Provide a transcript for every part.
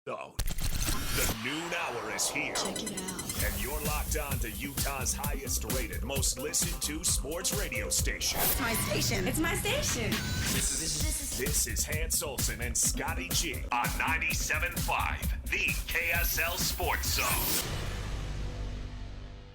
zone. The noon hour is here. Check it out. And you're locked on to Utah's highest rated, most listened to sports radio station. It's my station. It's my station. This is Hans Olsen and Scotty G on 97.5, the KSL Sports Zone.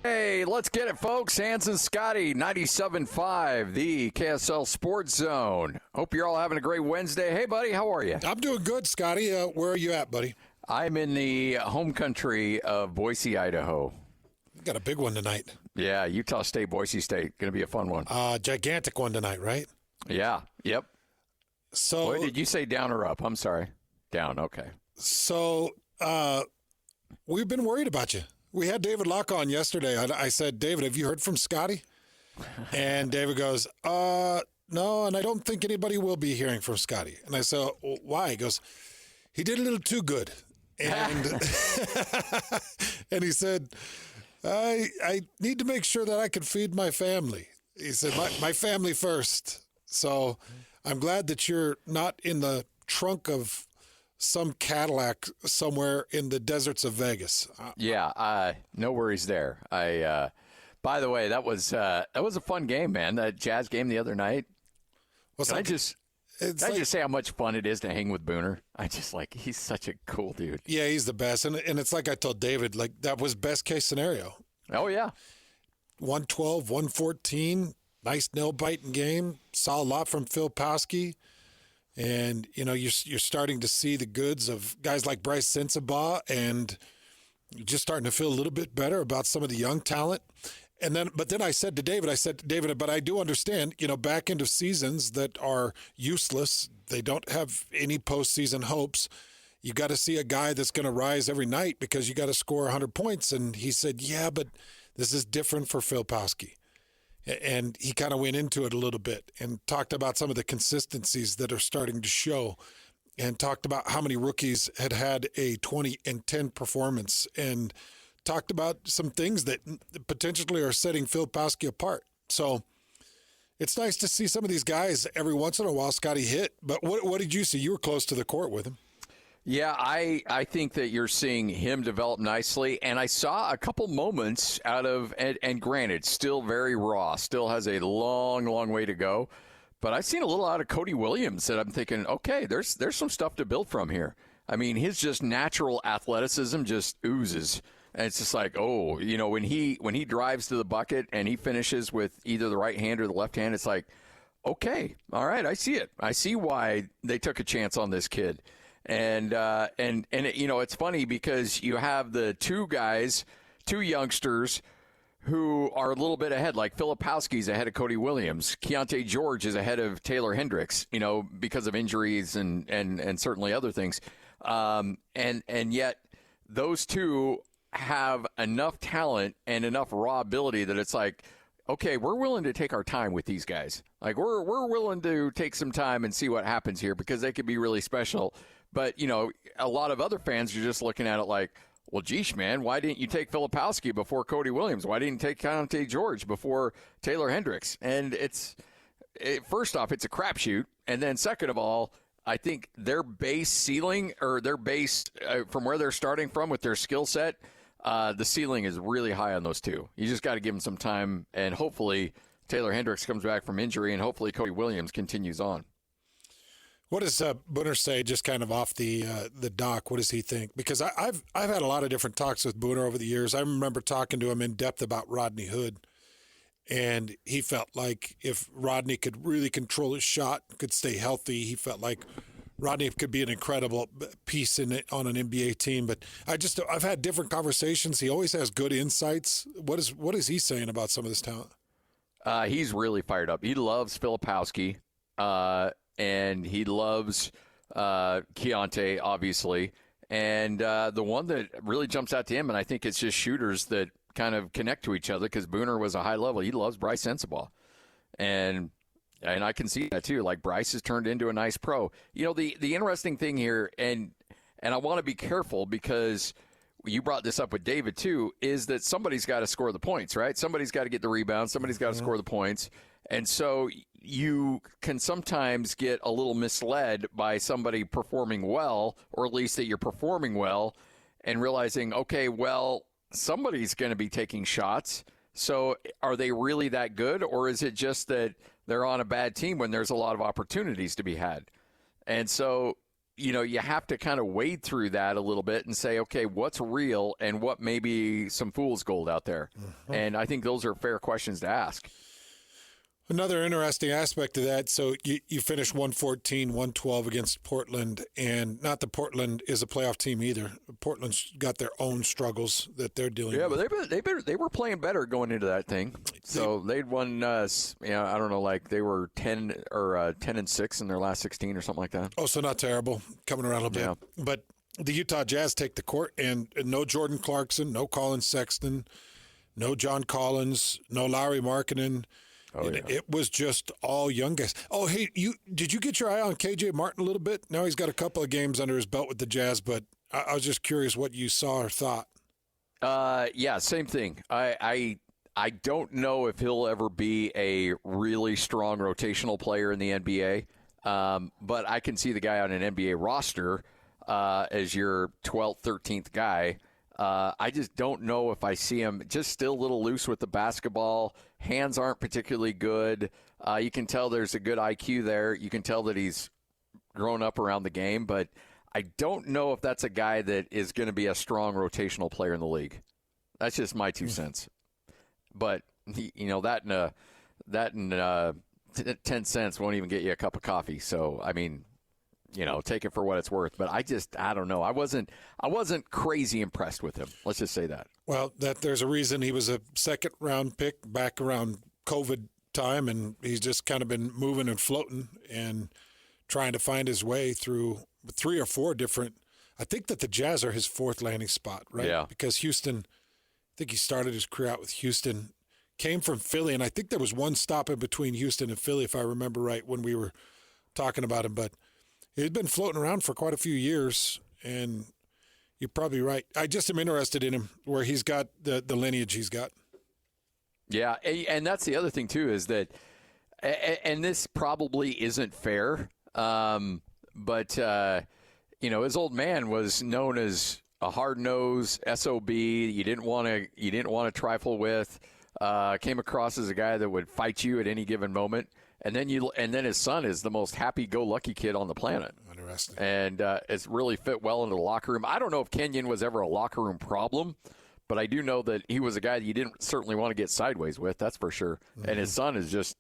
Hey, let's get it, folks. Hans and Scotty, 97.5, the KSL Sports Zone. Hope you're all having a great Wednesday. Hey, buddy, how are you? I'm doing good, Scotty. Where are you at, buddy? I'm in the home country of Boise, Idaho. You got a big one tonight. Yeah, Utah State, Boise State. Going to be a fun one. Gigantic one tonight, right? Yeah, yep. So, Boy, did you say down or up? I'm sorry. Down, okay. So, we've been worried about you. We had David Locke on yesterday. I said, David, have you heard from Scotty? And David goes, no, and I don't think anybody will be hearing from Scotty. And I said, well, why? He goes, he did a little too good. And and he said, I need to make sure that I can feed my family. He said, my family first. So I'm glad that you're not in the trunk of some Cadillac somewhere in the deserts of Vegas. Yeah, no worries there. By the way, that was a fun game, man. That Jazz game the other night. Can I just say how much fun it is to hang with Booner? He's such a cool dude. Yeah, he's the best. And it's like I told David, like that was best case scenario. Oh, yeah. 112, 114, nice nail-biting game. Saw a lot from Phil Pasky. And, you know, you're starting to see the goods of guys like Bryce Sensabaugh, and you're just starting to feel a little bit better about some of the young talent. But then I said to David, but I do understand, you know, back into seasons that are useless. They don't have any postseason hopes. You got to see a guy that's going to rise every night because you got to score 100 points. And he said, yeah, but this is different for Phil Pasky. And he kind of went into it a little bit and talked about some of the consistencies that are starting to show, and talked about how many rookies had a 20-10 performance, and talked about some things that potentially are setting Phil Pasky apart. So it's nice to see some of these guys every once in a while, Scotty, hit. But what did you see? You were close to the court with him. Yeah, I think that you're seeing him develop nicely, and I saw a couple moments out of, and granted, still very raw, still has a long, long way to go, but I've seen a little out of Cody Williams that I'm thinking, okay, there's some stuff to build from here. I mean, his just natural athleticism just oozes, and it's just like, oh, you know, when he drives to the bucket and he finishes with either the right hand or the left hand, it's like, okay, all right, I see it. I see why they took a chance on this kid. And you know, it's funny because you have the two youngsters who are a little bit ahead, like Filipowski's ahead of Cody Williams. Keontae George is ahead of Taylor Hendricks, you know, because of injuries and certainly other things. And yet those two have enough talent and enough raw ability that it's like, okay, we're willing to take our time with these guys. Like we're willing to take some time and see what happens here because they could be really special. But, you know, a lot of other fans are just looking at it like, well, geesh, man, why didn't you take Filipowski before Cody Williams? Why didn't you take Keontae George before Taylor Hendricks? And first off, it's a crapshoot. And then second of all, I think their base ceiling, or their base from where they're starting from with their skill set, the ceiling is really high on those two. You just got to give them some time, and hopefully Taylor Hendricks comes back from injury, and hopefully Cody Williams continues on. What does Booner say, just kind of off the dock? What does he think? Because I've had a lot of different talks with Booner over the years. I remember talking to him in depth about Rodney Hood, and he felt like if Rodney could really control his shot, could stay healthy, he felt like Rodney could be an incredible piece on an NBA team. But I've had different conversations. He always has good insights. What is he saying about some of this talent? He's really fired up. He loves Filipowski. And he loves Keontae, obviously. And the one that really jumps out to him, and I think it's just shooters that kind of connect to each other because Booner was a high level. He loves Bryce Sensabaugh. And I can see that too. Like Bryce has turned into a nice pro. You know, the interesting thing here, and I want to be careful because you brought this up with David too, is that somebody's got to score the points, right? Somebody's got to get the rebound. Somebody's got to score the points. And so you can sometimes get a little misled by somebody performing well, or at least that you're performing well, and realizing, okay, well, somebody's going to be taking shots. So are they really that good, or is it just that they're on a bad team when there's a lot of opportunities to be had? And so, you have to kind of wade through that a little bit and say, okay, what's real and what may be some fool's gold out there? Mm-hmm. And I think those are fair questions to ask. Another interesting aspect of that, so you finished 114, 112 against Portland, and not that Portland is a playoff team either. Portland's got their own struggles that they're dealing with. Yeah, but they were playing better going into that thing. So they'd won, I don't know, like they were 10-6 in their last 16 or something like that. Oh, so not terrible, coming around a little bit. But the Utah Jazz take the court, and no Jordan Clarkson, no Colin Sexton, no John Collins, no Lauri Markkanen. Oh, yeah. It was just all young guys. Oh, hey, did you get your eye on KJ Martin a little bit? Now he's got a couple of games under his belt with the Jazz, but I was just curious what you saw or thought. Yeah, same thing. I don't know if he'll ever be a really strong rotational player in the NBA, but I can see the guy on an NBA roster as your 12th, 13th guy. I just don't know if I see him just still a little loose with the basketball. Hands aren't particularly good. You can tell there's a good IQ there. You can tell that he's grown up around the game, but I don't know if that's a guy that is going to be a strong rotational player in the league. That's just my 2 cents. But, that and 10 cents won't even get you a cup of coffee. So, I mean, take it for what it's worth. But I don't know. I wasn't crazy impressed with him. Let's just say that. Well, there's a reason he was a second-round pick back around COVID time, and he's just kind of been moving and floating and trying to find his way through 3 or 4 different. I think that the Jazz are his 4th landing spot, right? Yeah. Because Houston, I think he started his career out with Houston, came from Philly, and I think there was one stop in between Houston and Philly, if I remember right, when we were talking about him. But he's been floating around for quite a few years, and you're probably right. I just am interested in him where he's got the lineage he's got. Yeah, and that's the other thing, too, is that – and this probably isn't fair, but, his old man was known as a hard-nosed SOB you didn't want to trifle with, came across as a guy that would fight you at any given moment. And then his son is the most happy-go-lucky kid on the planet. Interesting. And it's really fit well into the locker room. I don't know if Kenyon was ever a locker room problem, but I do know that he was a guy that you didn't certainly want to get sideways with, that's for sure. Mm-hmm. And his son is just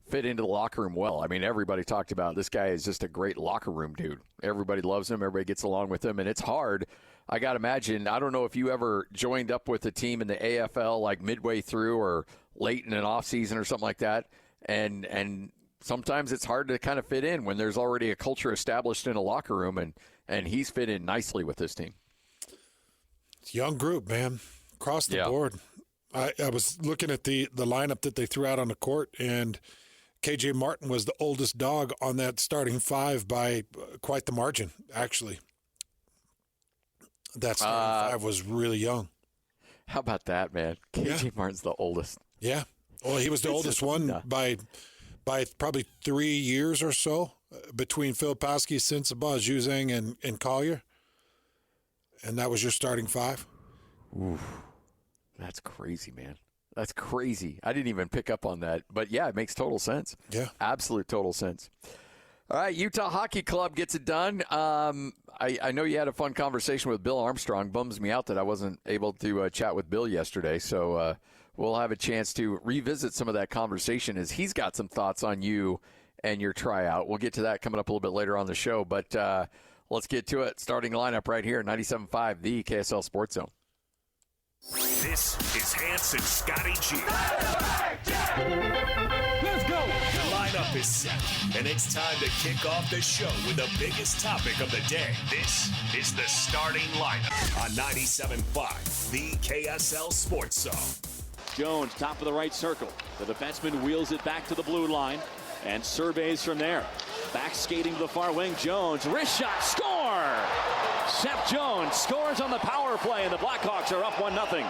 fit into the locker room well. I mean, everybody talked about this guy is just a great locker room dude. Everybody loves him. Everybody gets along with him. And it's hard. I got to imagine, I don't know if you ever joined up with a team in the AFL like midway through or late in an offseason or something like that. And sometimes it's hard to kind of fit in when there's already a culture established in a locker room, and he's fit in nicely with this team. It's a young group, man, across the board. I was looking at the lineup that they threw out on the court, and KJ Martin was the oldest dog on that starting 5 by quite the margin, actually. That starting 5 was really young. How about that, man? KJ Martin's the oldest. Yeah. Well, he was the oldest one by probably 3 years or so between Phil Pasky, Sensabaugh, Juzang, and Collier. And that was your starting 5? Ooh, that's crazy, man. That's crazy. I didn't even pick up on that. But, yeah, it makes total sense. Yeah. Absolute total sense. All right, Utah Hockey Club gets it done. I know you had a fun conversation with Bill Armstrong. Bums me out that I wasn't able to chat with Bill yesterday. So we'll have a chance to revisit some of that conversation as he's got some thoughts on you and your tryout. We'll get to that coming up a little bit later on the show. But let's get to it. Starting lineup right here, 97.5, the KSL Sports Zone. This is Hans and Scotty G. Let's go. The lineup is set, and it's time to kick off the show with the biggest topic of the day. This is the starting lineup on 97.5, the KSL Sports Zone. Jones, top of the right circle. The defenseman wheels it back to the blue line and surveys from there. Back skating to the far wing. Jones, wrist shot, score! Seth Jones scores on the power play, and the Blackhawks are up 1-0.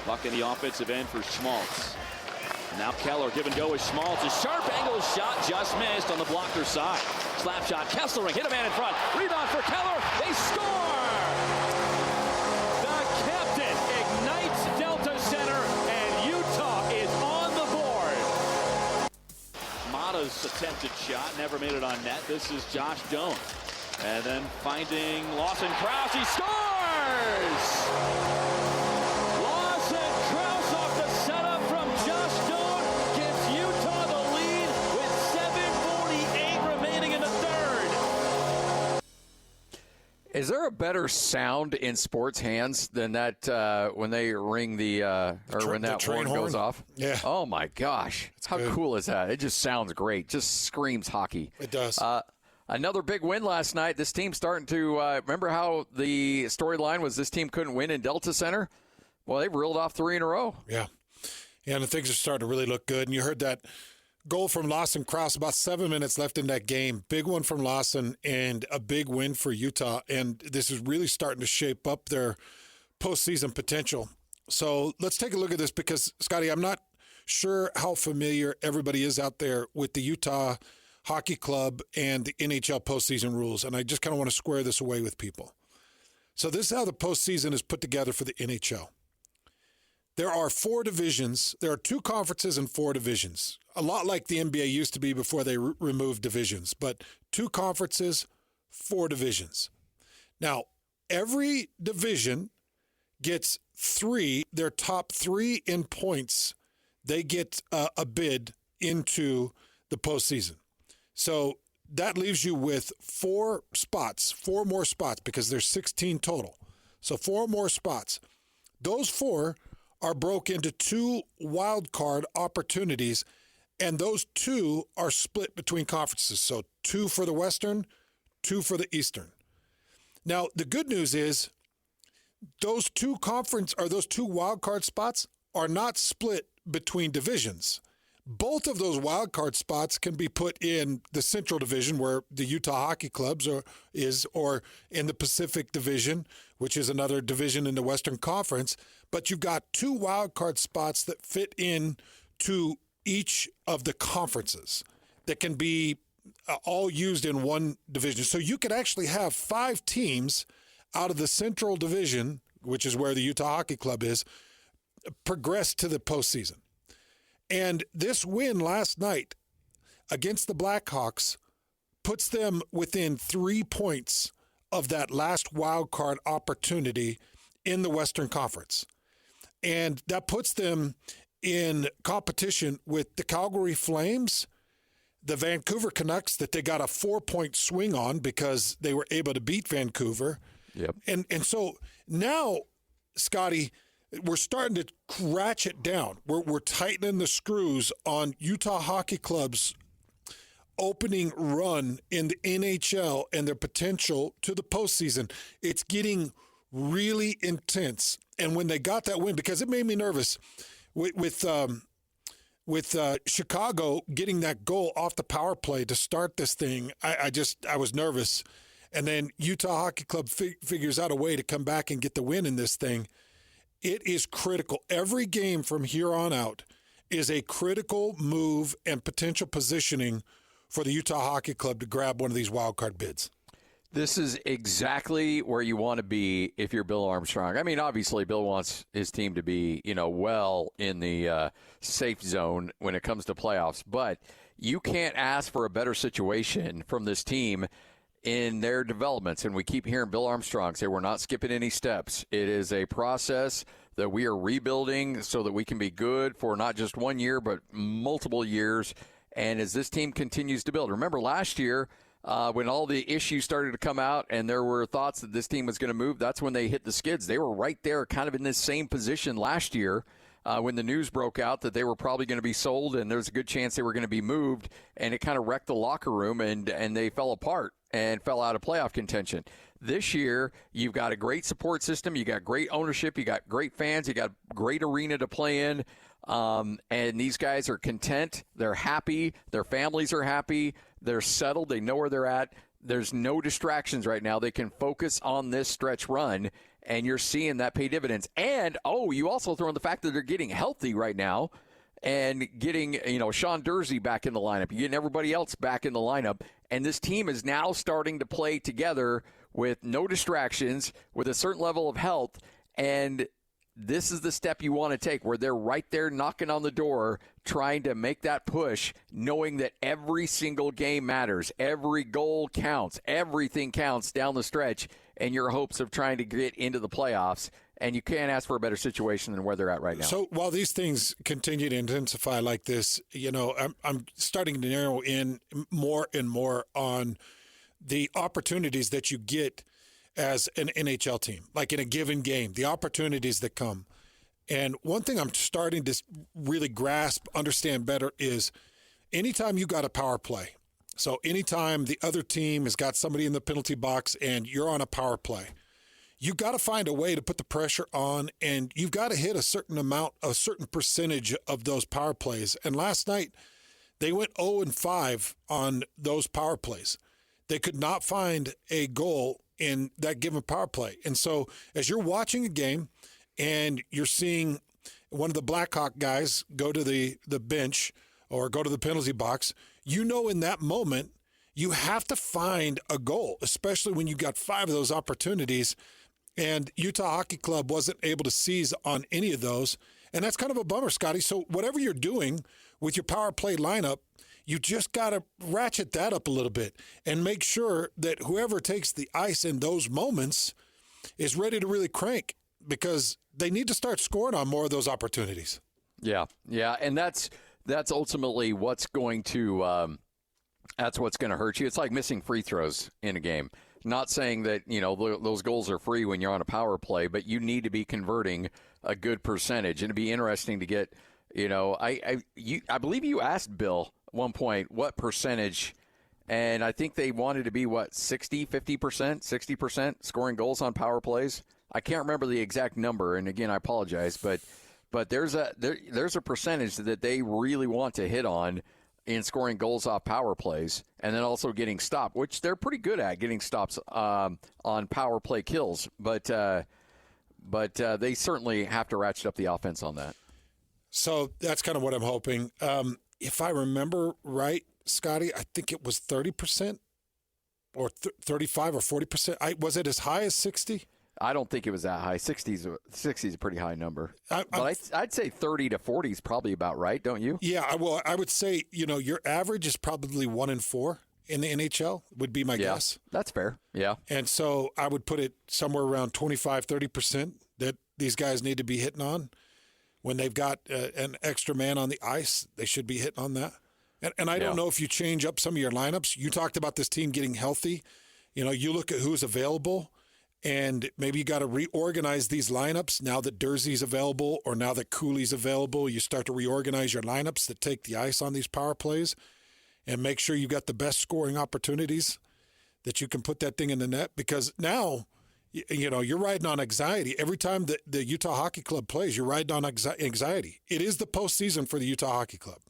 Puck in the offensive end for Schmaltz. Now Keller give and go with Schmaltz. A sharp angle shot just missed on the blocker side. Slap shot. Kesselring hit a man in front. Rebound for Keller. They score! The captain ignites Delta Center, and Utah is on the board. Mata's attempted shot never made it on net. This is Josh Doan. And then finding Lawson Krause. He scores! Lawson Krause off the setup from Josh Doan gives Utah the lead with 7:48 remaining in the third. Is there a better sound in sports hands than that when they ring when that horn goes off? Yeah. Oh my gosh. How cool is that? It just sounds great. Just screams hockey. It does. Another big win last night. This team starting to remember how the storyline was this team couldn't win in Delta Center? Well, they've reeled off 3 in a row. Yeah. And things are starting to really look good. And you heard that goal from Lawson Krause, about 7 minutes left in that game. Big one from Lawson and a big win for Utah. And this is really starting to shape up their postseason potential. So let's take a look at this because, Scotty, I'm not sure how familiar everybody is out there with the Utah Hockey Club and the NHL postseason rules. And I just kind of want to square this away with people. So this is how the postseason is put together for the NHL. There are 4 divisions. There are 2 conferences and 4 divisions. A lot like the NBA used to be before they removed divisions. But 2 conferences, 4 divisions. Now, every division gets 3, their top 3 in points. They get a bid into the postseason. So that leaves you with 4 more spots, because there's 16 total. So 4 more spots. Those 4 are broke into 2 wild card opportunities, and those 2 are split between conferences. So 2 for the Western, 2 for the Eastern. Now, the good news is those 2 wild card spots are not split between divisions. Both of those wild card spots can be put in the Central Division, where the Utah Hockey Clubs or in the Pacific Division, which is another division in the Western Conference. But you've got 2 wild card spots that fit in to each of the conferences that can be all used in one division. So you could actually have 5 teams out of the Central Division, which is where the Utah Hockey Club is, progress to the postseason. And this win last night against the Blackhawks puts them within 3 points of that last wild card opportunity in the Western Conference. And that puts them in competition with the Calgary Flames, the Vancouver Canucks that they got a 4-point swing on because they were able to beat Vancouver. Yep. And so now, Scotty, we're starting to ratchet down. We're tightening the screws on Utah Hockey Club's opening run in the NHL and their potential to the postseason. It's getting really intense. And when they got that win, because it made me nervous with Chicago getting that goal off the power play to start this thing, I was nervous. And then Utah Hockey Club figures out a way to come back and get the win in this thing. It is critical. Every game from here on out is a critical move and potential positioning for the Utah Hockey Club to grab one of these wild card bids. This is exactly where you want to be if you're Bill Armstrong. I mean, obviously, Bill wants his team to be, well in the safe zone when it comes to playoffs. But you can't ask for a better situation from this team in their developments. And we keep hearing Bill Armstrong say we're not skipping any steps. It is a process that we are rebuilding so that we can be good for not just 1 year, but multiple years. And as this team continues to build, remember last year when all the issues started to come out and there were thoughts that this team was going to move, that's when they hit the skids. They were right there kind of in this same position last year when the news broke out that they were probably going to be sold and there's a good chance they were going to be moved, and it kind of wrecked the locker room and they fell apart and fell out of playoff contention. This year, you've got a great support system. You got great ownership. You got great fans. You got a great arena to play in. And these guys are content. They're happy. Their families are happy. They're settled. They know where they're at. There's no distractions right now. They can focus on this stretch run, and you're seeing that pay dividends. And, you also throw in the fact that they're getting healthy right now. and getting, Sean Dursey back in the lineup. You're getting everybody else back in the lineup. And this team is now starting to play together with no distractions, with a certain level of health. And this is the step you want to take, where they're right there knocking on the door, trying to make that push, knowing that every single game matters. Every goal counts. Everything counts down the stretch in your hopes of trying to get into the playoffs. And you can't ask for a better situation than where they're at right now. So while these things continue to intensify like this, I'm starting to narrow in more and more on the opportunities that you get as an NHL team, like in a given game, the opportunities that come. And one thing I'm starting to really grasp, understand better is anytime you got a power play. So anytime the other team has got somebody in the penalty box and you're on a power play, you got to find a way to put the pressure on, and you've got to hit a certain amount, a certain percentage of those power plays. And last night, they went 0-5 on those power plays. They could not find a goal in that given power play. And so as you're watching a game and you're seeing one of the Blackhawk guys go to the bench or go to the penalty box, in that moment, you have to find a goal, especially when you got 5 of those opportunities. And Utah Hockey Club wasn't able to seize on any of those. And that's kind of a bummer, Scotty. So whatever you're doing with your power play lineup, you just got to ratchet that up a little bit and make sure that whoever takes the ice in those moments is ready to really crank, because they need to start scoring on more of those opportunities. Yeah. And that's ultimately what's going to hurt you. It's like missing free throws in a game. Not saying that, those goals are free when you're on a power play, but you need to be converting a good percentage. And it'd be interesting to get, I believe you asked Bill at one point what percentage, and I think they wanted to be, 50%, 60% scoring goals on power plays. I can't remember the exact number, and again, I apologize, but there's a percentage that they really want to hit on in scoring goals off power plays, and then also getting stopped, which they're pretty good at, getting stops on power play kills. But they certainly have to ratchet up the offense on that. So that's kind of what I'm hoping. If I remember right, Scotty, I think it was 30% or 35 or 40%. Was it as high as 60? I don't think it was that high. 60 is a pretty high number. I'd say 30 to 40 is probably about right, don't you? Yeah, well, I would say, your average is probably 1 in 4 in the NHL would be my guess. That's fair. Yeah. And so I would put it somewhere around 25, 30% that these guys need to be hitting on. When they've got an extra man on the ice, they should be hitting on that. And I don't know if you change up some of your lineups. You talked about this team getting healthy. You look at who's available. And maybe you got to reorganize these lineups now that Dursey's available or now that Cooley's available. You start to reorganize your lineups that take the ice on these power plays and make sure you got the best scoring opportunities that you can put that thing in the net. Because now, you're riding on anxiety. Every time that the Utah Hockey Club plays, you're riding on anxiety. It is the postseason for the Utah Hockey Club.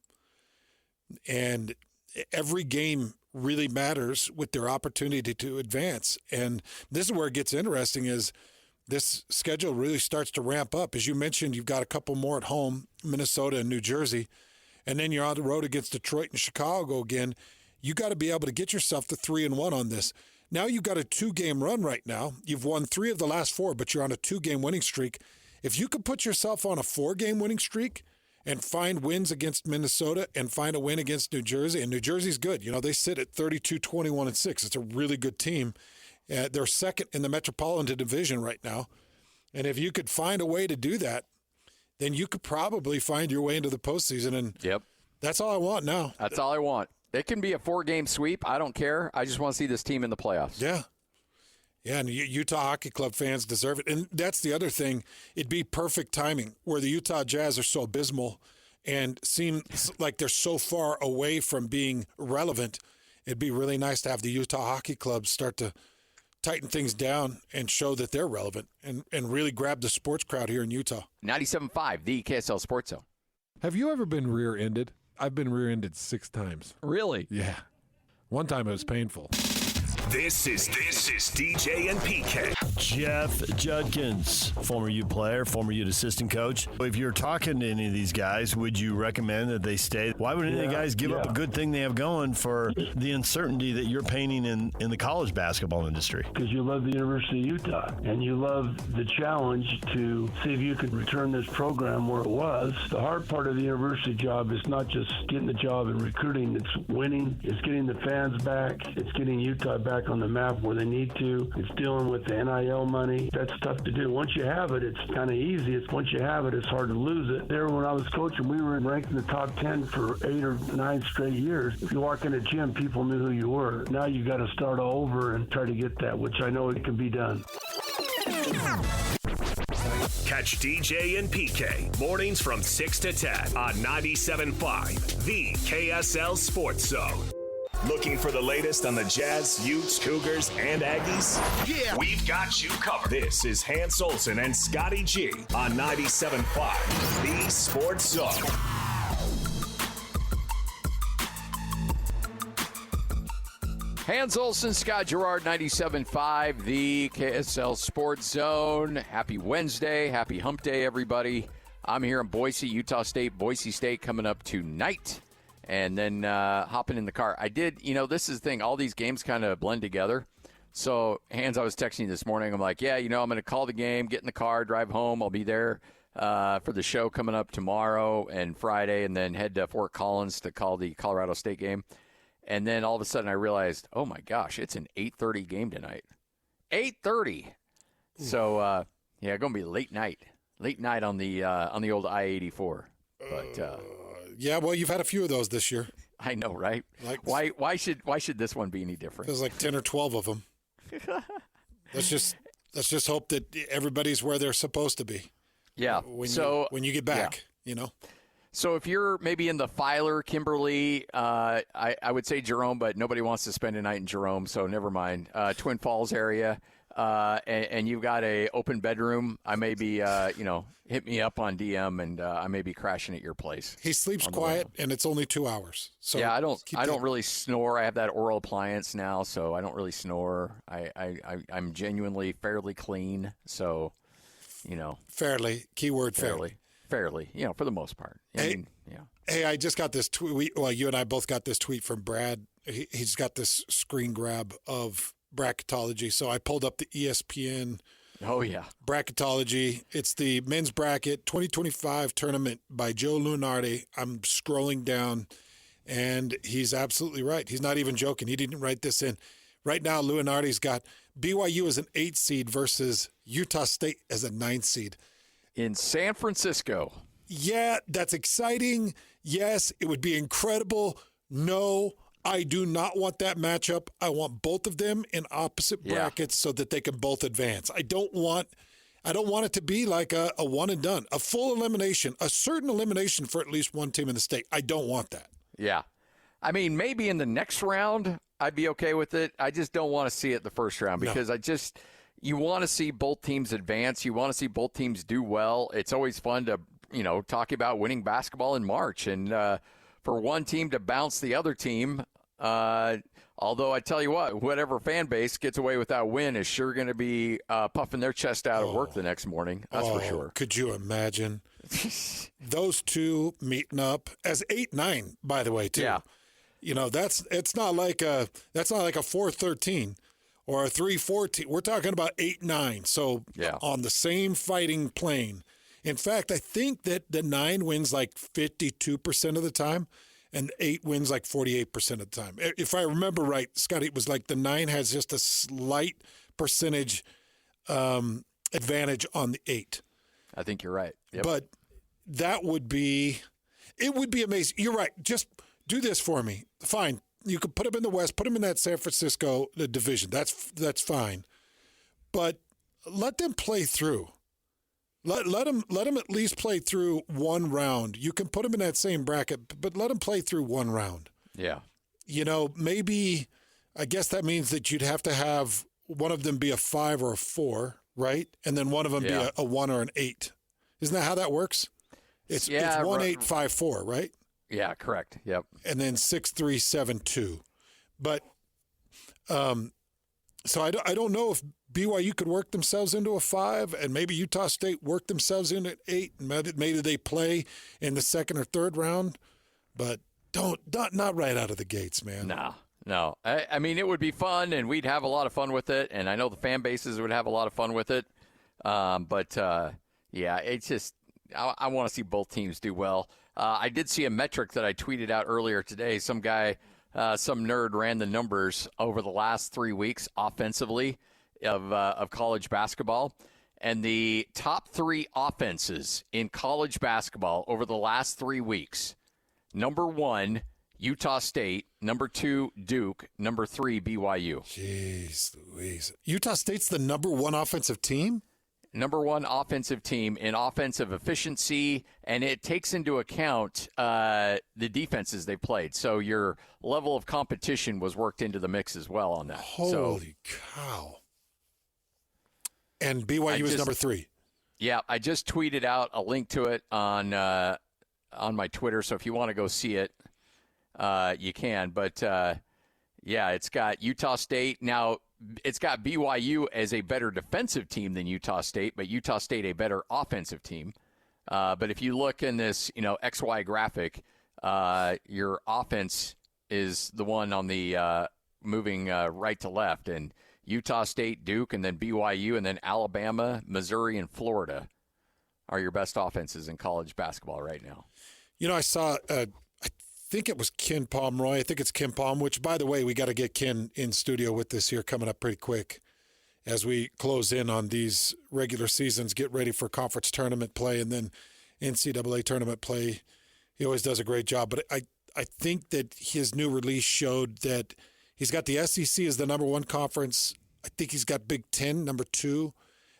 And every game really matters with their opportunity to advance. And this is where it gets interesting, is this schedule really starts to ramp up. As you mentioned, you've got a couple more at home, Minnesota and New Jersey, and then you're on the road against Detroit and Chicago again. You got to be able to get yourself to 3-1 on this. Now you've got a 2-game run right now. You've won 3 of the last 4, but you're on a 2-game winning streak. If you could put yourself on a 4-game winning streak and find wins against Minnesota and find a win against New Jersey. And New Jersey's good. They sit at 32-21-6. It's a really good team. They're second in the Metropolitan Division right now. And if you could find a way to do that, then you could probably find your way into the postseason. And that's all I want now. That's all I want. It can be a 4-game sweep. I don't care. I just want to see this team in the playoffs. Yeah. Yeah, and Utah Hockey Club fans deserve it. And that's the other thing. It'd be perfect timing where the Utah Jazz are so abysmal and seem like they're so far away from being relevant. It'd be really nice to have the Utah Hockey Club start to tighten things down and show that they're relevant and really grab the sports crowd here in Utah. 97.5, the KSL Sports Zone. Have you ever been rear-ended? I've been rear-ended 6 times. Really? Yeah. One time it was painful. This is DJ and PK. Jeff Judkins, former U player, former U assistant coach. If you're talking to any of these guys, would you recommend that they stay? Why would any of the guys give up a good thing they have going for the uncertainty that you're painting in the college basketball industry? Because you love the University of Utah, and you love the challenge to see if you can return this program where it was. The hard part of the university job is not just getting the job and recruiting, it's winning, it's getting the fans back, it's getting Utah back on the map where they need to, it's dealing with the NIL money. That's tough to do. Once you have it, it's kind of easy. Once you have it, it's hard to lose it. There, when I was coaching, we were ranked in the top 10 for 8 or 9 straight years. If you walk in a gym, people knew who you were. Now you got to start all over and try to get that, which I know it can be done. Catch DJ and PK mornings from 6 to 10 on 97.5, the KSL Sports Zone. Looking for the latest on the Jazz, Utes, Cougars, and Aggies? Yeah, we've got you covered. This is Hans Olsen and Scotty G on 97.5, the Sports Zone. Hans Olsen, Scott Gerard, 97.5, the KSL Sports Zone. Happy Wednesday. Happy hump day, everybody. I'm here in Boise, Utah State. Boise State coming up tonight. And then hopping in the car. I did, this is the thing. All these games kind of blend together. So, Hans, I was texting you this morning. I'm like, I'm going to call the game, get in the car, drive home. I'll be there for the show coming up tomorrow and Friday, and then head to Fort Collins to call the Colorado State game. And then all of a sudden I realized, oh, my gosh, it's an 8:30 game tonight. 8:30. So, going to be late night. Late night on the old I-84. But yeah, well, you've had a few of those this year. I know, right? Like, why should this one be any different? There's like 10 or 12 of them. Let's just hope that everybody's where they're supposed to be. Yeah. When you get back, So if you're maybe in the Filer, Kimberly, I would say Jerome, but nobody wants to spend a night in Jerome, so never mind. Twin Falls area, and you've got a open bedroom, I may be, hit me up on DM, and I may be crashing at your place. He sleeps quiet, and it's only 2 hours. So yeah, I don't really snore. I have that oral appliance now, so I don't really snore. I'm genuinely fairly clean, so, Fairly, keyword fairly. Fairly, for the most part. Hey, I just got this tweet. Well, you and I both got this tweet from Brad. He's got this screen grab of bracketology. So I pulled up the ESPN. Oh, yeah. Bracketology. It's the men's bracket 2025 tournament by Joe Lunardi. I'm scrolling down, and he's absolutely right. He's not even joking. He didn't write this in. Right now, Lunardi's got BYU as an 8 seed versus Utah State as a 9 seed. In San Francisco. Yeah, that's exciting. Yes, it would be incredible. No, I do not want that matchup. I want both of them in opposite brackets so that they can both advance. I don't want it to be like a one and done, a full elimination, a certain elimination for at least one team in the state. I don't want that. Yeah. I mean, maybe in the next round I'd be okay with it. I just don't want to see it the first round because you want to see both teams advance. You want to see both teams do well. It's always fun to, talk about winning basketball in March. And for one team to bounce the other team, although I tell you what, whatever fan base gets away with that win is sure going to be puffing their chest out at work the next morning. That's for sure. Could you imagine those two meeting up as 8-9, by the way, too? Yeah. It's not like a 4-13. Or a 3-14. We're talking about 8-9. So on the same fighting plane. In fact, I think that the 9 wins like 52% of the time, and 8 wins like 48% of the time. If I remember right, Scotty, it was like the 9 has just a slight percentage advantage on the 8. I think you're right. Yep. But it would be amazing. You're right. Just do this for me. Fine. You could put them in the West, put them in that San Francisco division. That's fine. But let them play through. Let them at least play through one round. You can put them in that same bracket, but let them play through one round. Yeah. Maybe I guess that means that you'd have to have one of them be a 5 or a 4, right? And then one of them be a 1 or an 8. Isn't that how that works? It's 1, 8, 5, 4, right? Yeah, correct. Yep. And then 6, 3, 7, 2. But So I don't know if BYU could work themselves into a 5, and maybe Utah State work themselves into 8, and maybe they play in the second or third round, but not right out of the gates, man. No. I mean, it would be fun, and we'd have a lot of fun with it, and I know the fan bases would have a lot of fun with it. Yeah, it's just I want to see both teams do well. I did see a metric that I tweeted out earlier today. Some guy, some nerd ran the numbers over the last 3 weeks offensively of college basketball. And the top 3 offenses in college basketball over the last 3 weeks, number 1, Utah State, number 2, Duke, number 3, BYU. Jeez Louise. Utah State's the number 1 offensive team? Number 1 offensive team in offensive efficiency, and it takes into account the defenses they played. So your level of competition was worked into the mix as well on that. Holy cow. And BYU is number 3. Yeah, I just tweeted out a link to it on my Twitter, so if you want to go see it, you can. But, yeah, it's got Utah State. Now, it's got BYU as a better defensive team than Utah State, but Utah State a better offensive team. But if you look in this, XY graphic, your offense is the one on the moving right to left, and Utah State, Duke, and then BYU, and then Alabama, Missouri, and Florida are your best offenses in college basketball right now. I saw I think it was Ken Pomeroy. I think it's Ken Palm, which, by the way, we got to get Ken in studio with this here coming up pretty quick as we close in on these regular seasons, get ready for conference tournament play and then NCAA tournament play. He always does a great job. But I think that his new release showed that he's got the SEC as the number 1 conference. I think he's got Big Ten, number 2,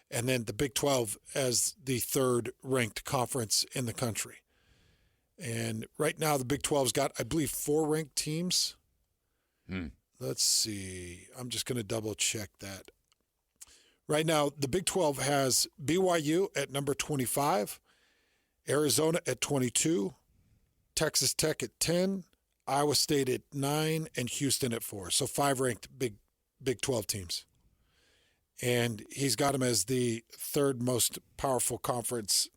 and then the Big 12 as the 3rd ranked conference in the country. And right now, the Big 12's got, I believe, 4 ranked teams. Let's see. I'm just going to double-check that. Right now, the Big 12 has BYU at number 25, Arizona at 22, Texas Tech at 10, Iowa State at 9, and Houston at 4. So 5 ranked Big 12 teams. And he's got them as the 3rd most powerful conference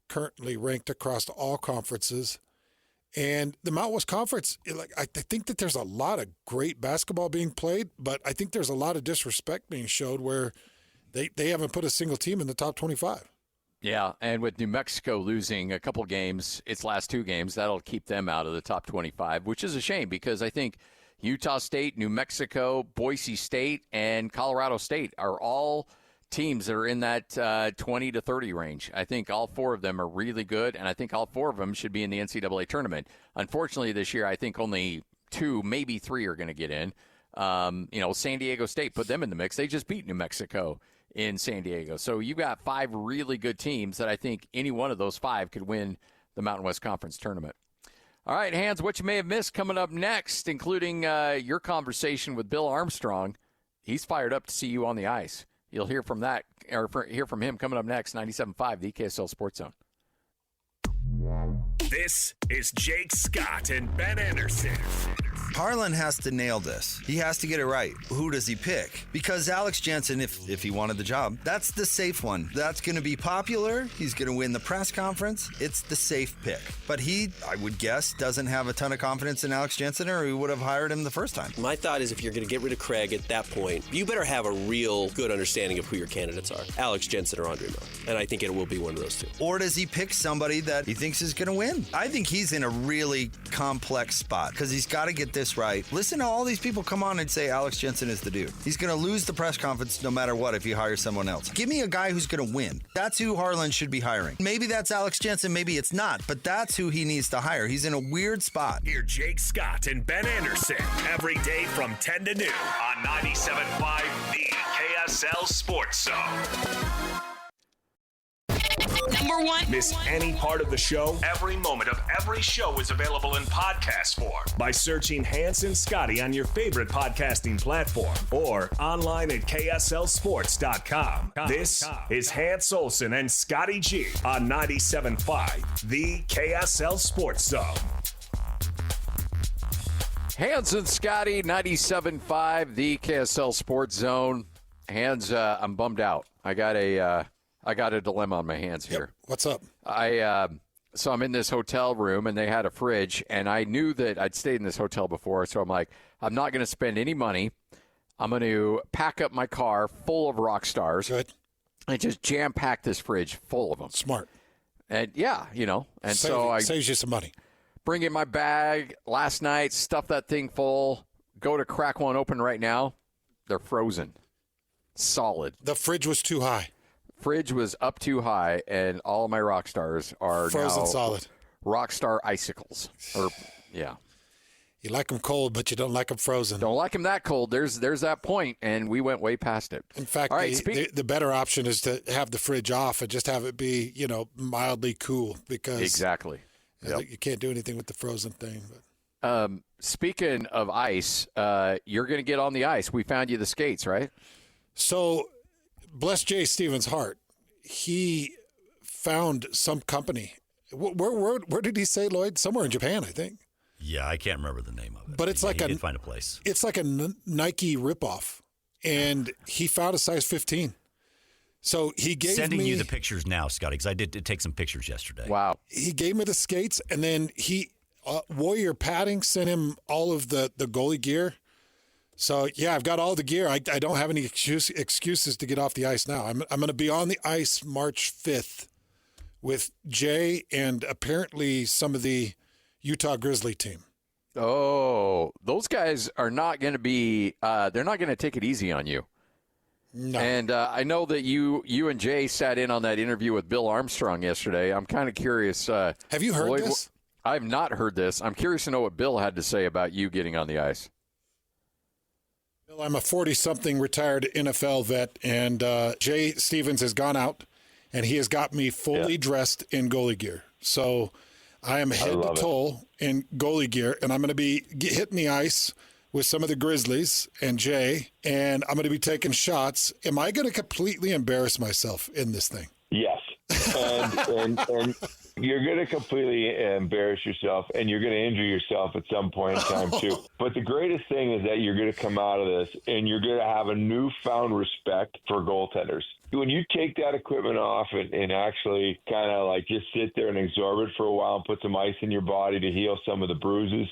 currently ranked across all conferences. And the Mountain West Conference, I think that there's a lot of great basketball being played, but I think there's a lot of disrespect being showed where they haven't put a single team in the top 25. Yeah, and with New Mexico losing a couple games, its last 2 games, that'll keep them out of the top 25, which is a shame because I think Utah State, New Mexico, Boise State, and Colorado State are all teams that are in that 20 to 30 range. I think all 4 of them are really good, and I think all 4 of them should be in the NCAA tournament. Unfortunately, this year, I think only 2, maybe 3 are going to get in. San Diego State, put them in the mix. They just beat New Mexico in San Diego. So you've got 5 really good teams that I think any one of those 5 could win the Mountain West Conference tournament. All right, Hans, what you may have missed coming up next, including your conversation with Bill Armstrong. He's fired up to see you on the ice. You'll hear from that, or hear from him coming up next, 97.5, the KSL Sports Zone. This is Jake Scott and Ben Anderson. Harlan has to nail this. He has to get it right. Who does he pick? Because Alex Jensen, if he wanted the job, that's the safe one. That's going to be popular. He's going to win the press conference. It's the safe pick. But he, I would guess, doesn't have a ton of confidence in Alex Jensen, or he would have hired him the first time. My thought is if you're going to get rid of Craig at that point, you better have a real good understanding of who your candidates are. Alex Jensen or Andre Miller. And I think it will be one of those 2. Or does he pick somebody that he thinks is going to win? I think he's in a really complex spot because he's got to get this right. Listen to all these people come on and say Alex Jensen is the dude. He's going to lose the press conference no matter what if he hires someone else. Give me a guy who's going to win. That's who Harlan should be hiring. Maybe that's Alex Jensen, maybe it's not, but that's who he needs to hire. He's in a weird spot. Hear Jake Scott and Ben Anderson every day from 10 to noon on 97.5 the KSL Sports Zone. Number 1. Miss any part of the show? Every moment of every show is available in podcast form by searching Hans and Scotty on your favorite podcasting platform or online at KSLSports.com. This is Hans Olsen and Scotty G on 97.5 the KSL Sports Zone. Hans and Scotty, 97.5, the KSL Sports Zone. Hans, I'm bummed out. I got a dilemma on my hands here. Yep. What's up? So I'm in this hotel room, and they had a fridge, and I knew that I'd stayed in this hotel before, so I'm like, I'm not going to spend any money. I'm going to pack up my car full of rock stars. Good. And just jam-pack this fridge full of them. Smart. And, yeah, and saves you some money. Bring in my bag last night, stuff that thing full, go to crack one open right now. They're frozen. Solid. The fridge was too high. Fridge was up too high, and all of my rock stars are frozen now solid. Rock star icicles. You like them cold, but you don't like them frozen. Don't like them that cold. There's that point, and we went way past it. In fact, the better option is to have the fridge off and just have it be, mildly cool because exactly. You can't do anything with the frozen thing. But. Speaking of ice, you're going to get on the ice. We found you the skates, right? So, bless Jay Stevens' heart, he found some company. Where did he say, Lloyd? Somewhere in Japan, I think. Yeah, I can't remember the name of it. But it's like he did find a place. It's like a Nike ripoff, and he found a size 15. So he gave Sending you the pictures now, Scotty, because I did take some pictures yesterday. Wow. He gave me the skates, and then Warrior Padding sent him all of the goalie gear. So, yeah, I've got all the gear. I don't have any excuses to get off the ice now. I'm going to be on the ice March 5th with Jay and apparently some of the Utah Grizzly team. Oh, those guys are not going to be they're not going to take it easy on you. No. And I know that you and Jay sat in on that interview with Bill Armstrong yesterday. I'm kind of curious. Have you heard Lloyd, this? I have not heard this. I'm curious to know what Bill had to say about you getting on the ice. Well, I'm a 40-something retired NFL vet, and Jay Stevens has gone out, and he has got me fully dressed in goalie gear. So I am head to toe in goalie gear, and I'm going to be hitting the ice with some of the Grizzlies and Jay, and I'm going to be taking shots. Am I going to completely embarrass myself in this thing? Yes. And you're going to completely embarrass yourself, and you're going to injure yourself at some point in time, too. But the greatest thing is that you're going to come out of this, and you're going to have a newfound respect for goaltenders. When you take that equipment off and actually kind of like just sit there and absorb it for a while and put some ice in your body to heal some of the bruises,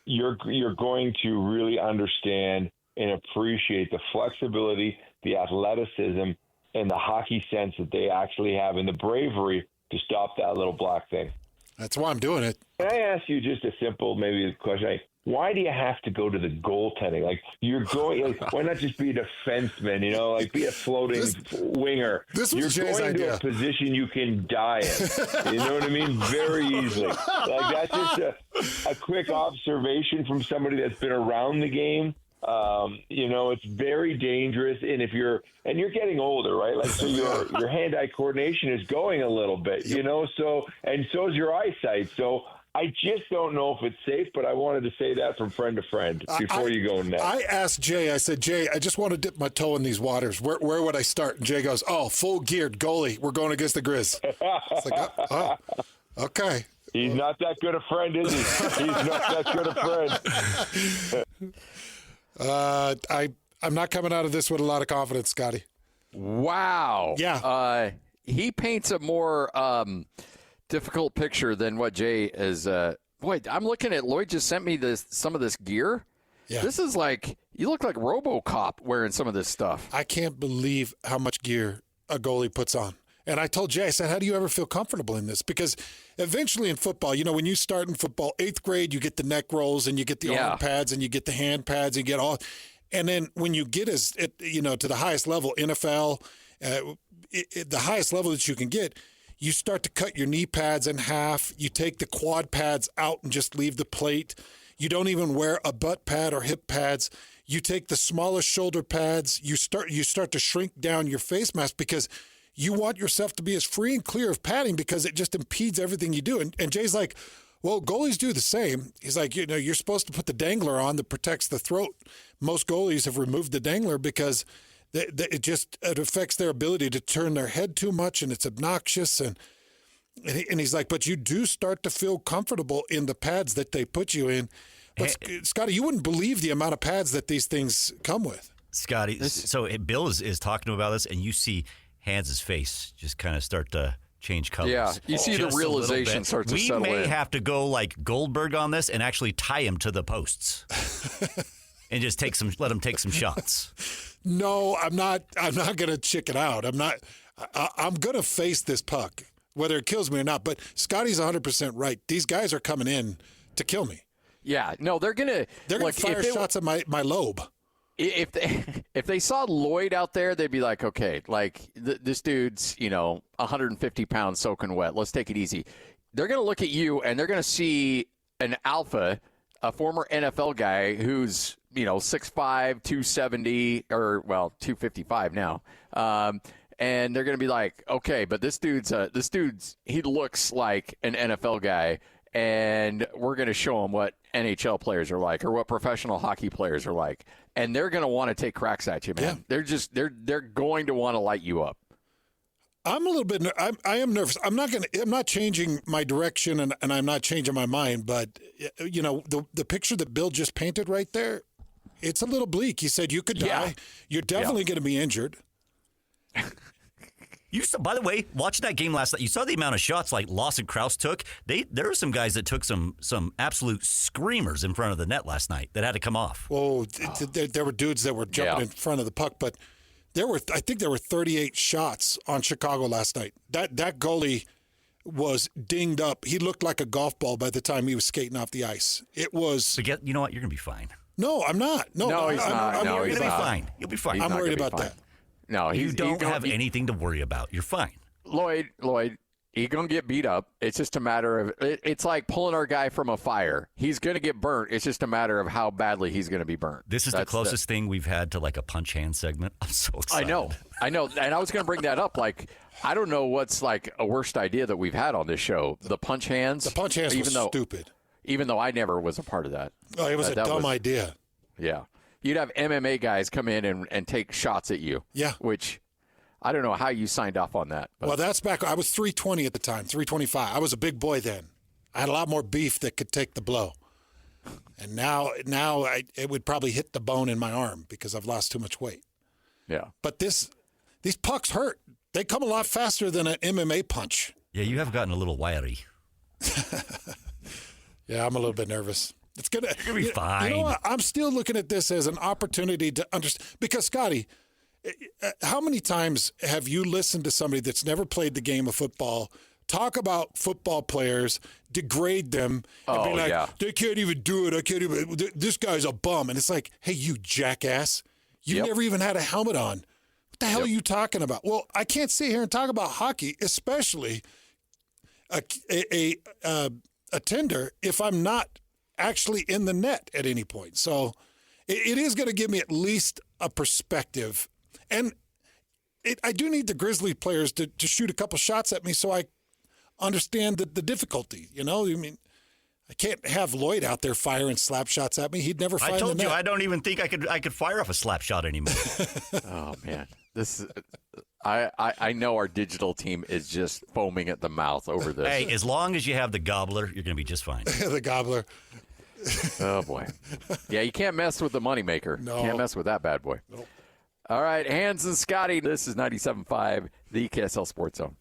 you're going to really understand and appreciate the flexibility, the athleticism, and the hockey sense that they actually have, and the bravery to stop that little black thing. That's why I'm doing it. Can I ask you just a simple maybe question? Why do you have to go to the goaltending? Like, you're going, why not just be a defenseman, be a floating winger? This was you're Jay's going idea. to a position you can die in. You know what I mean? Very easily. Like, that's just a quick observation from somebody that's been around the game. It's very dangerous, and you're getting older, right? Like, so your hand-eye coordination is going a little bit, so is your eyesight. So I just don't know if it's safe, but I wanted to say that from friend to friend before you go next. I asked Jay, I said, Jay, I just want to dip my toe in these waters. Where would I start? And Jay goes, full geared goalie. We're going against the Grizz. It's like, okay. He's not that good a friend, is he? He's not that good a friend. I'm not coming out of this with a lot of confidence, Scotty. Wow. Yeah. He paints a more difficult picture than what Jay is. Boy, I'm looking at Lloyd just sent me some of this gear. Yeah. This is like, you look like RoboCop wearing some of this stuff. I can't believe how much gear a goalie puts on. And I told Jay, I said, how do you ever feel comfortable in this? Because eventually in football, when you start in football, 8th grade, you get the neck rolls and you get the arm pads and you get the hand pads and you get all. And then when you get to the highest level, NFL, the highest level that you can get, you start to cut your knee pads in half. You take the quad pads out and just leave the plate. You don't even wear a butt pad or hip pads. You take the smallest shoulder pads. You start to shrink down your face mask because you want yourself to be as free and clear of padding because it just impedes everything you do. And Jay's like, well, goalies do the same. He's like, you're supposed to put the dangler on that protects the throat. Most goalies have removed the dangler because it affects their ability to turn their head too much, and it's obnoxious. And he's like, but you do start to feel comfortable in the pads that they put you in. But Scotty, you wouldn't believe the amount of pads that these things come with. Scotty, so Bill is talking to him about this, and you see Hans' face just kind of start to change colors. Yeah, you see the realization start to settle in. We may have to go like Goldberg on this and actually tie him to the posts and just let him take some shots. No, I'm not going to chicken out. I'm going to face this puck, whether it kills me or not. But Scotty's 100% right. These guys are coming in to kill me. Yeah, no, they're gonna fire shots at my lobe. If they saw Lloyd out there, they'd be like, okay, like this dude's 150 pounds soaking wet. Let's take it easy. They're gonna look at you and they're gonna see an alpha, a former NFL guy who's 6'5", 270, or 255 now. And they're going to be like, okay, but this dude's he looks like an NFL guy, and we're going to show him what NHL players are like or what professional hockey players are like. And they're going to want to take cracks at you, man. Yeah. They're going to want to light you up. I'm a little bit. I am nervous. I'm not changing my direction, and I'm not changing my mind. But the picture that Bill just painted right there, it's a little bleak. He said you could die. Yeah. You're definitely going to be injured. By the way, watching that game last night, you saw the amount of shots like Lawson Krause took. There were some guys that took some absolute screamers in front of the net last night that had to come off. Oh, there were dudes that were jumping in front of the puck, but I think there were 38 shots on Chicago last night. That goalie was dinged up. He looked like a golf ball by the time he was skating off the ice. It was. But you know what? You're going to be fine. No, I'm not. No, he's not. You're going to be fine. You'll be fine. I'm worried about that. No, you don't have anything to worry about. You're fine. Lloyd, he's going to get beat up. It's just a matter of it's like pulling our guy from a fire. He's going to get burnt. It's just a matter of how badly he's going to be burnt. This is the closest thing we've had to like a punch hand segment. I'm so excited. I know. And I was going to bring that up. Like, I don't know what's like a worst idea that we've had on this show. The punch hands. The punch hands was stupid. Even though I never was a part of that. Oh, it was a dumb idea. Yeah. You'd have MMA guys come in and take shots at you. Yeah. Which I don't know how you signed off on that. Well, that's back. I was 320 at the time, 325. I was a big boy then. I had a lot more beef that could take the blow. And now it would probably hit the bone in my arm because I've lost too much weight. Yeah. But these pucks hurt. They come a lot faster than an MMA punch. Yeah, you have gotten a little wiry. Yeah, I'm a little bit nervous. It's gonna be fine. You know what? I'm still looking at this as an opportunity to understand. Because, Scotty, how many times have you listened to somebody that's never played the game of football talk about football players, degrade them, and be like, they can't even do it. I can't even. This guy's a bum. And it's like, hey, you jackass. You never even had a helmet on. What the hell are you talking about? Well, I can't sit here and talk about hockey, especially a tender, if I'm not actually in the net at any point. So it is going to give me at least a perspective. And I do need the Grizzly players to shoot a couple shots at me so I understand the difficulty. I mean, I can't have Lloyd out there firing slap shots at me. He'd never find the net. I told you, I don't even think I could fire off a slap shot anymore. Oh, man. This is... I know our digital team is just foaming at the mouth over this. Hey, as long as you have the gobbler, you're going to be just fine. The gobbler. Oh, boy. Yeah, you can't mess with the moneymaker. No. Can't mess with that bad boy. Nope. All right, Hans and Scotty, this is 97.5, the KSL Sports Zone.